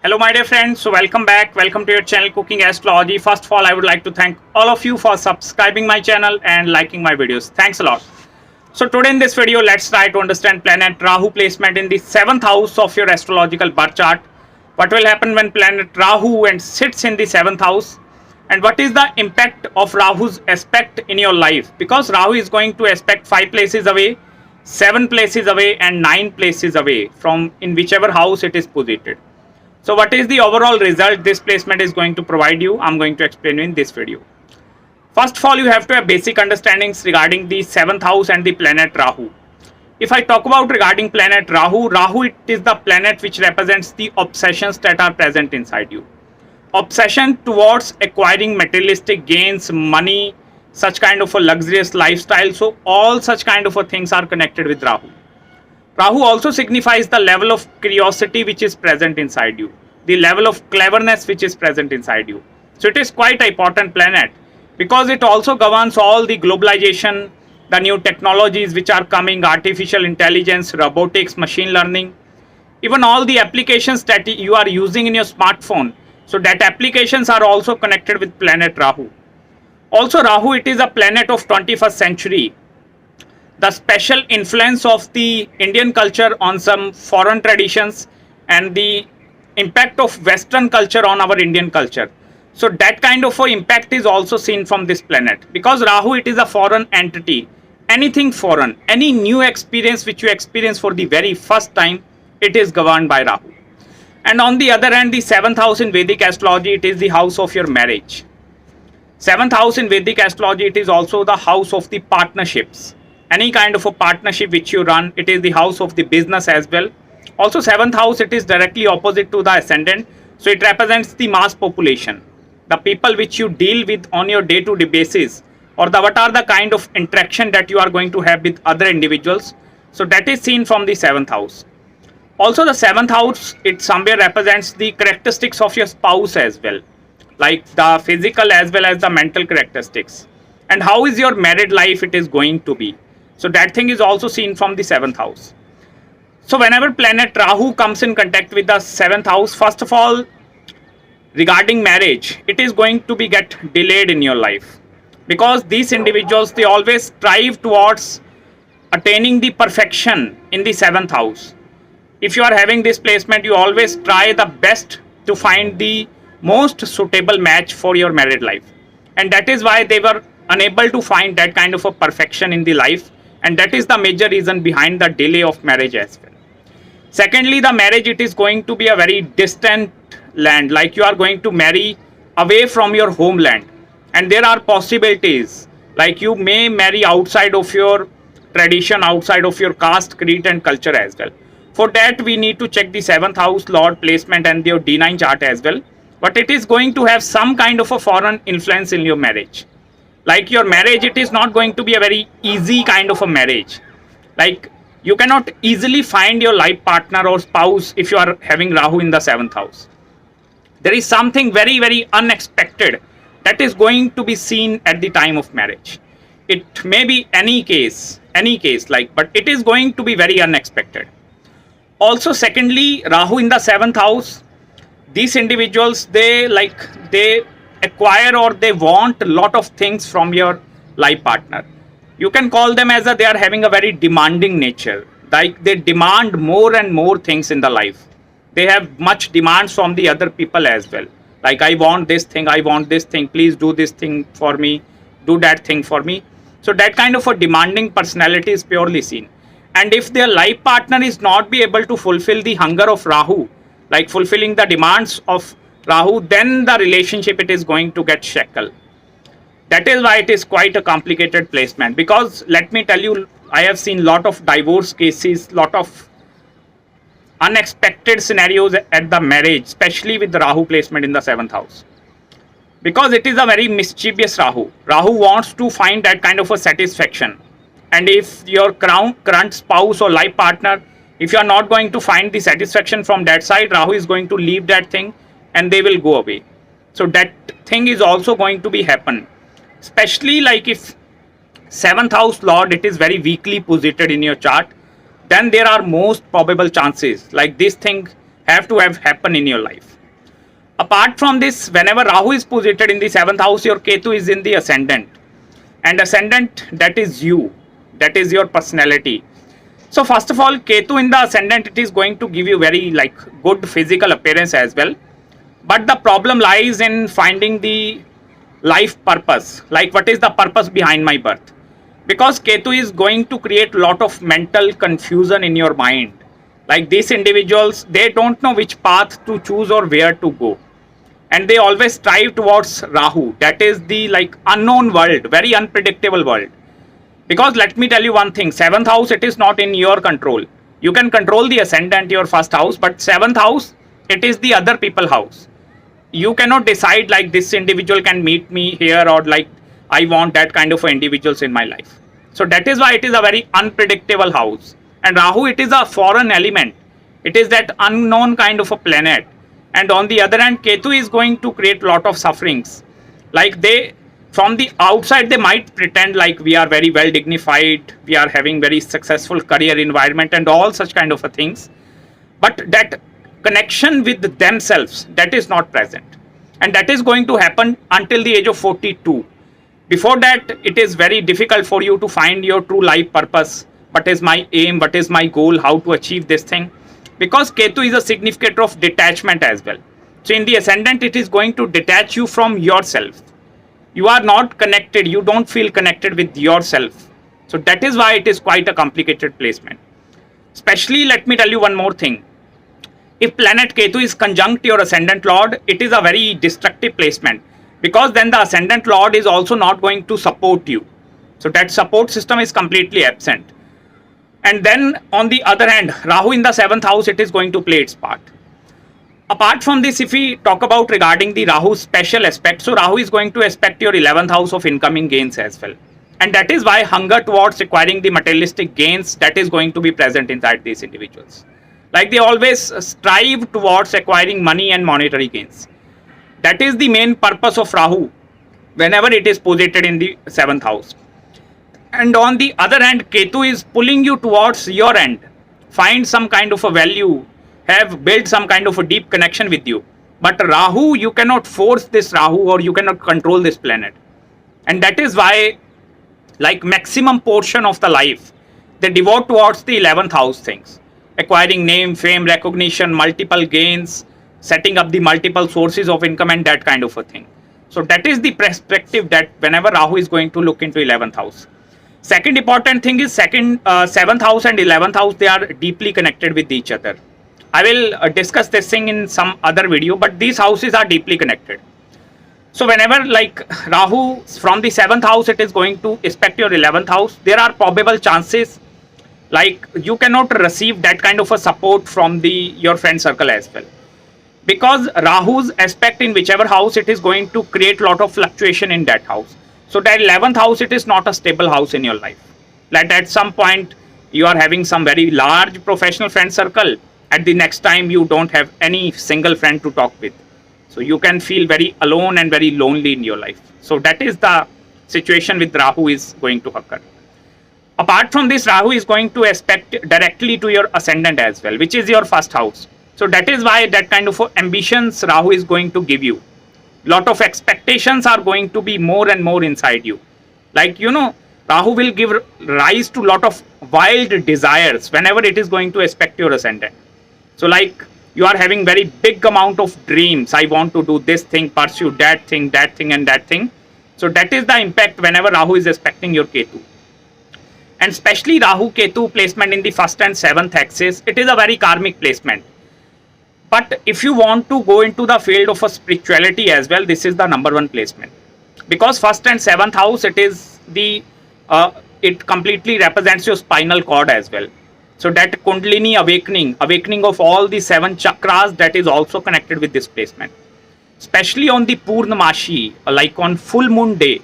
Hello my dear friends, so welcome back, welcome to your channel Cooking Astrology. First of all, I would like to thank all of you for subscribing my channel and liking my videos. Thanks a lot. So today in this video, let's try to understand planet Rahu placement in the 7th house of your astrological birth chart. What will happen when planet Rahu and sits in the 7th house, and what is the impact of Rahu's aspect in your life, because Rahu is going to aspect 5 places away, 7 places away and 9 places away from in whichever house it is posited. So what is the overall result this placement is going to provide you? I'm going to explain you in this video. First of all, you have to have basic understandings regarding the 7th house and the planet Rahu. If I talk about regarding planet Rahu, it is the planet which represents the obsessions that are present inside you. Obsession towards acquiring materialistic gains, money, such kind of a luxurious lifestyle. So all such kind of a things are connected with Rahu. Rahu also signifies the level of curiosity which is present inside you, the level of cleverness which is present inside you. So it is quite an important planet because it also governs all the globalization, the new technologies which are coming, artificial intelligence, robotics, machine learning, even all the applications that you are using in your smartphone. So that applications are also connected with planet Rahu. Also Rahu, it is a planet of 21st century. The special influence of the Indian culture on some foreign traditions and the impact of Western culture on our Indian culture. So that kind of impact is also seen from this planet, because Rahu, it is a foreign entity. Anything foreign, any new experience which you experience for the very first time, it is governed by Rahu. And on the other hand, the 7th house in Vedic astrology, it is the house of your marriage. 7th house in Vedic astrology, it is also the house of the partnerships. Any kind of a partnership which you run, it is the house of the business as well. Also 7th house, it is directly opposite to the ascendant. So it represents the mass population, the people which you deal with on your day-to-day basis, or what are the kind of interaction that you are going to have with other individuals. So that is seen from the 7th house. Also the 7th house, it somewhere represents the characteristics of your spouse as well, like the physical as well as the mental characteristics, and how is your married life it is going to be. So that thing is also seen from the 7th house. So whenever planet Rahu comes in contact with the 7th house, first of all, regarding marriage, it is going to be get delayed in your life, because these individuals, they always strive towards attaining the perfection in the 7th house. If you are having this placement, you always try the best to find the most suitable match for your married life, and that is why they were unable to find that kind of a perfection in the life, and that is the major reason behind the delay of marriage as well. Secondly, the marriage, it is going to be a very distant land, like you are going to marry away from your homeland, and there are possibilities like you may marry outside of your tradition, outside of your caste, creed and culture as well. For that, we need to check the 7th house Lord placement and your D9 chart as well, but it is going to have some kind of a foreign influence in your marriage. Like your marriage, it is not going to be a very easy kind of a marriage. Like you cannot easily find your life partner or spouse if you are having Rahu in the 7th house. There is something very, very unexpected that is going to be seen at the time of marriage. It may be any case like, but it is going to be very unexpected. Also, secondly, Rahu in the 7th house, these individuals, they acquire or they want a lot of things from your life partner. You can call them as they are having a very demanding nature, like they demand more and more things in the life. They have much demands from the other people as well, like I want this thing, please do this thing for me, do that thing for me. So that kind of a demanding personality is purely seen. And if their life partner is not be able to fulfill the hunger of Rahu, like fulfilling the demands of Rahu, then the relationship, it is going to get shackled. That is why it is quite a complicated placement, because let me tell you, I have seen lot of divorce cases, lot of unexpected scenarios at the marriage, especially with the Rahu placement in the 7th house, because it is a very mischievous Rahu. Rahu wants to find that kind of a satisfaction, and if your current spouse or life partner, if you are not going to find the satisfaction from that side, Rahu is going to leave that thing and they will go away. So that thing is also going to be happen, especially like if 7th house Lord, it is very weakly posited in your chart, then there are most probable chances like this thing have to have happen in your life. Apart from this, whenever Rahu is posited in the 7th house, your Ketu is in the ascendant. And ascendant, that is you. That is your personality. So first of all, Ketu in the ascendant, it is going to give you very good physical appearance as well. But the problem lies in finding the life purpose. Like, what is the purpose behind my birth? Because Ketu is going to create a lot of mental confusion in your mind. Like, these individuals, they don't know which path to choose or where to go. And they always strive towards Rahu. That is the unknown world, very unpredictable world. Because let me tell you one thing, 7th house, it is not in your control. You can control the ascendant, your first house, but 7th house, it is the other people house. You cannot decide this individual can meet me here, or I want that kind of individuals in my life. So that is why it is a very unpredictable house. And Rahu, it is a foreign element. It is that unknown kind of a planet. And on the other hand, Ketu is going to create a lot of sufferings. From the outside, they might pretend we are very well dignified, we are having very successful career environment and all such kind of things. But that connection with themselves, that is not present. And that is going to happen until the age of 42. Before that, it is very difficult for you to find your true life purpose. What is my aim? What is my goal? How to achieve this thing? Because Ketu is a significator of detachment as well. So in the ascendant, it is going to detach you from yourself. You are not connected. You don't feel connected with yourself. So that is why it is quite a complicated placement. Especially, let me tell you one more thing. If planet Ketu is conjunct your ascendant lord, it is a very destructive placement. Because then the ascendant lord is also not going to support you. So that support system is completely absent. And then on the other hand, Rahu in the 7th house, it is going to play its part. Apart from this, if we talk about regarding the Rahu special aspect, so Rahu is going to aspect your 11th house of incoming gains as well. And that is why hunger towards acquiring the materialistic gains, that is going to be present inside these individuals. They always strive towards acquiring money and monetary gains. That is the main purpose of Rahu whenever it is posited in the 7th house. And on the other hand, Ketu is pulling you towards your end. Find some kind of a value, have built some kind of a deep connection with you. But Rahu, you cannot force this Rahu, or you cannot control this planet. And that is why maximum portion of the life, they devote towards the 11th house things. Acquiring name, fame, recognition, multiple gains, setting up the multiple sources of income and that kind of a thing. So that is the perspective that whenever Rahu is going to look into 11th house. Second important thing is 7th house and 11th house, they are deeply connected with each other. I will discuss this thing in some other video, but these houses are deeply connected. So whenever Rahu from the 7th house, it is going to aspect your 11th house, there are probable chances you cannot receive that kind of a support from your friend circle as well. Because Rahu's aspect in whichever house, it is going to create a lot of fluctuation in that house. So that 11th house, it is not a stable house in your life. At some point, you are having some very large professional friend circle. At the next time, you don't have any single friend to talk with. So you can feel very alone and very lonely in your life. So that is the situation with Rahu is going to occur. Apart from this, Rahu is going to aspect directly to your ascendant as well, which is your first house. So that is why that kind of ambitions Rahu is going to give you. Lot of expectations are going to be more and more inside you. Rahu will give rise to lot of wild desires whenever it is going to aspect your ascendant. So you are having very big amount of dreams. I want to do this thing, pursue that thing and that thing. So that is the impact whenever Rahu is aspecting your Ketu. And especially Rahu-Ketu placement in the 1st and 7th axis, it is a very karmic placement. But if you want to go into the field of a spirituality as well, this is the number 1 placement. Because 1st and 7th house, it is it completely represents your spinal cord as well. So that Kundalini awakening of all the 7 chakras, that is also connected with this placement. Especially on the Purnamashi, on full moon day.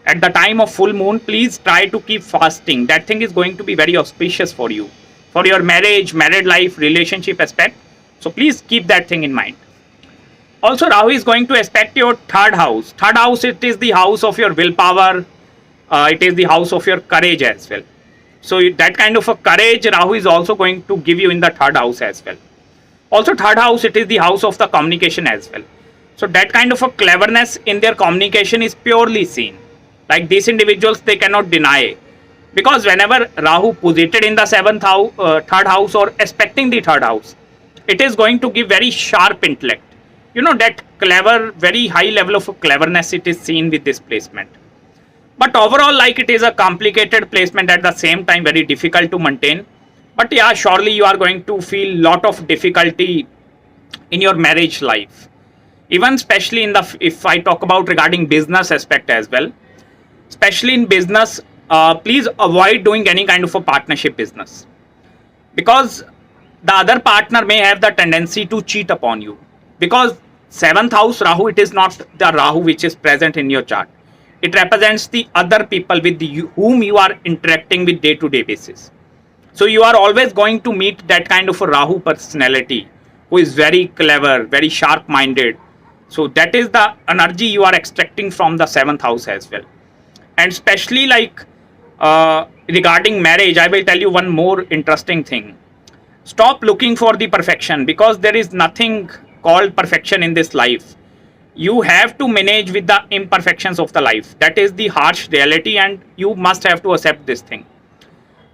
At the time of full moon, please try to keep fasting. That thing is going to be very auspicious for you. For your marriage, married life, relationship aspect. So please keep that thing in mind. Also, Rahu is going to aspect your 3rd house. 3rd house, it is the house of your willpower. It is the house of your courage as well. So that kind of a courage, Rahu is also going to give you in the 3rd house as well. Also third house, it is the house of the communication as well. So that kind of a cleverness in their communication is purely seen. Like these individuals, they cannot deny, because whenever Rahu posited in the seventh house, third house, or aspecting the third house, it is going to give very sharp intellect. You know, that clever, very high level of cleverness it is seen with this placement. But overall, like, it is a complicated placement, at the same time very difficult to maintain. But yeah, surely you are going to feel lot of difficulty in your marriage life, even especially in the, if I talk about regarding business aspect as well, especially in business, please avoid doing any kind of a partnership business, because the other partner may have the tendency to cheat upon you. Because seventh house Rahu, it is not the Rahu which is present in your chart. It represents the other people with whom you are interacting with day-to-day basis. So you are always going to meet that kind of a Rahu personality who is very clever, very sharp-minded. So that is the energy you are extracting from the seventh house as well. And especially like regarding marriage, I will tell you one more interesting thing. Stop looking for the perfection, because there is nothing called perfection in this life. You have to manage with the imperfections of the life. That is the harsh reality, and you must have to accept this thing.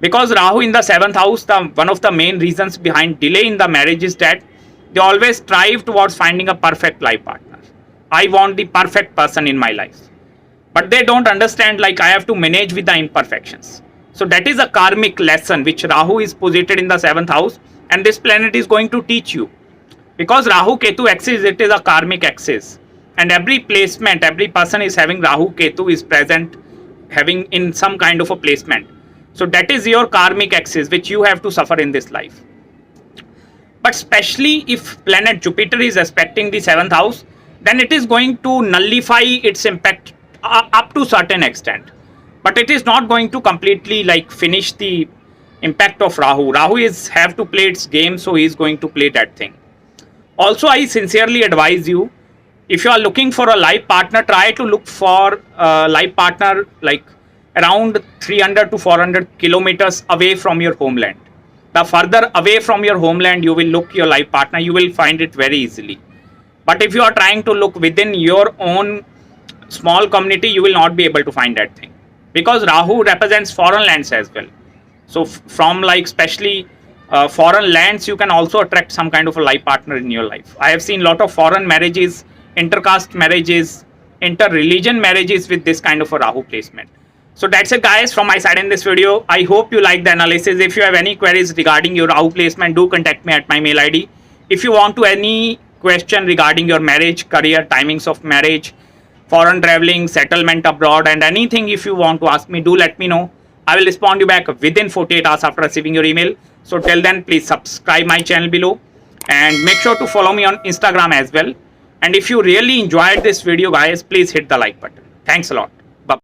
Because Rahu in the seventh house, one of the main reasons behind delay in the marriage is that they always strive towards finding a perfect life partner. I want the perfect person in my life. But they don't understand, like, I have to manage with the imperfections. So that is a karmic lesson which Rahu is posited in the seventh house, and this planet is going to teach you. Because Rahu-Ketu axis, it is a karmic axis, and every placement, every person is having Rahu-Ketu is present, having in some kind of a placement. So that is your karmic axis which you have to suffer in this life. But especially if planet Jupiter is aspecting the seventh house, then it is going to nullify its impact up to certain extent. But it is not going to completely like finish the impact of Rahu. Rahu is have to play its game, so he is going to play that thing. Also, I sincerely advise you, if you are looking for a life partner, try to look for a life partner like around 300 to 400 kilometers away from your homeland. The further away from your homeland you will look your life partner, you will find it very easily. But if you are trying to look within your own small community, you will not be able to find that thing, because Rahu represents foreign lands as well. So from like especially foreign lands, you can also attract some kind of a life partner in your life. I have seen a lot of foreign marriages, intercaste marriages, inter-religion marriages with this kind of a Rahu placement. So that's it guys from my side in this video. I hope you like the analysis. If you have any queries regarding your Rahu placement, do contact me at my mail ID. If you want to any question regarding your marriage, career, timings of marriage, foreign traveling, settlement abroad, and anything if you want to ask me, do let me know. I will respond you back within 48 hours after receiving your email. So till then, please subscribe my channel below and make sure to follow me on Instagram as well. And if you really enjoyed this video guys, please hit the like button. Thanks a lot.